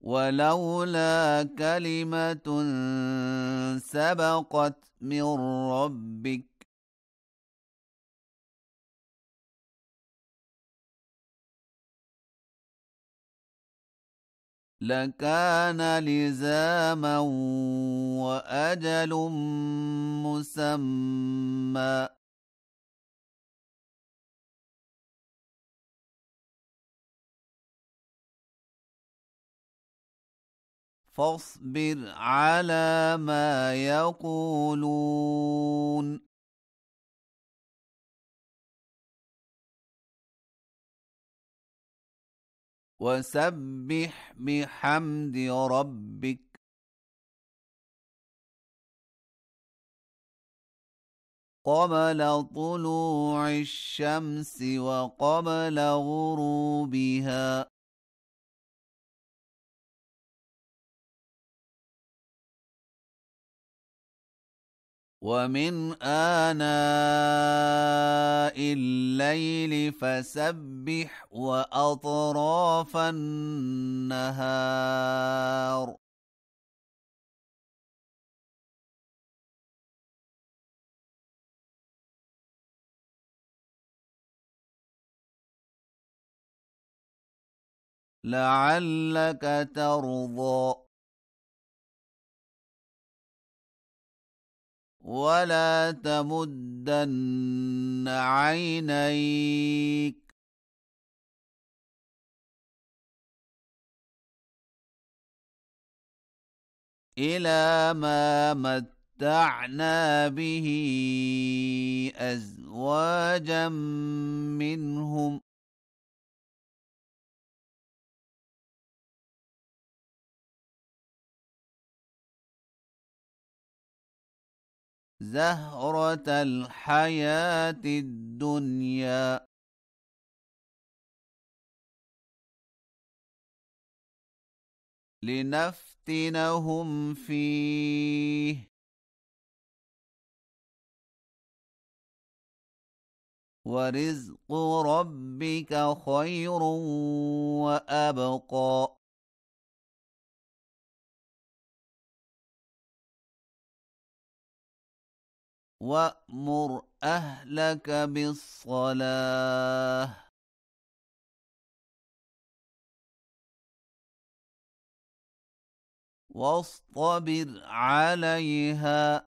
ولولا كلمة سبقت من ربك لكان لزاما وأجل مسمى فاصبر على ما يقولون وسبح بحمد ربك قبل طلوع الشمس وقبل غروبها ومن آناء الليل فسبح وأطراف النهار لعلك ترضى ولا تمدن عينيك إلى ما متعنا به أزواجا منهم زهرة الحياة الدنيا لنفتنهم فيه ورزق ربك خير وأبقى وأمر أهلك بالصلاة واصطبر عليها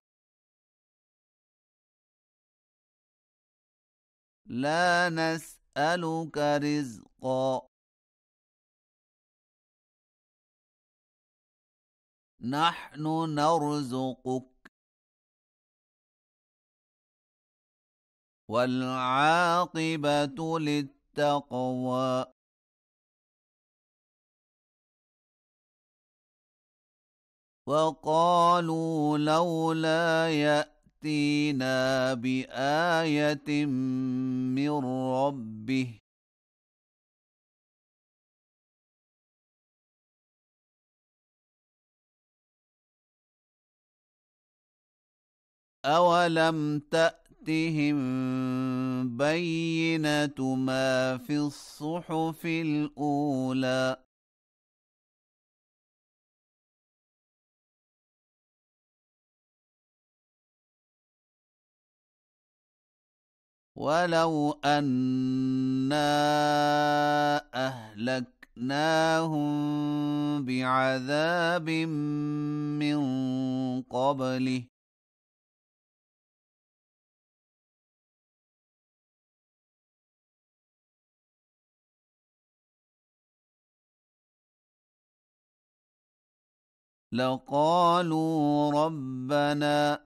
لا نسألك رزقا نحن نرزقك والعاقبة للتقوى وقالوا لولا يأتينا بآية من ربه أولم تأتهم بينة ما في الصحف الأولى ولو أنا أهلكناهم بعذاب من قبله لقالوا ربنا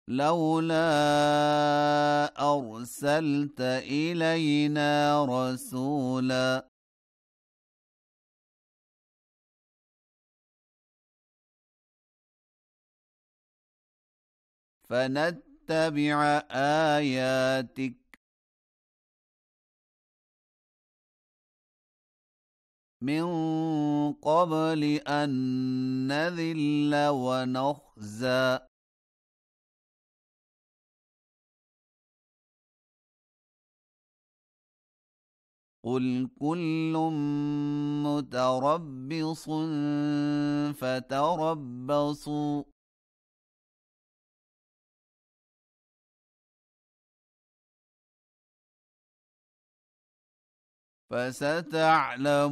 لولا أرسلت إلينا رسولا فنتبع آياتك من قبل أن نذل ونخزى قل كل متربص فتربصوا فستعلمون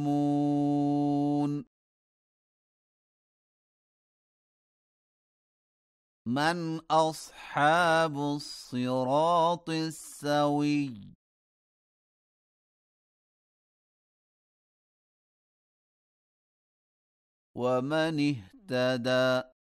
من أصحاب الصراط السوي ومن اهتدى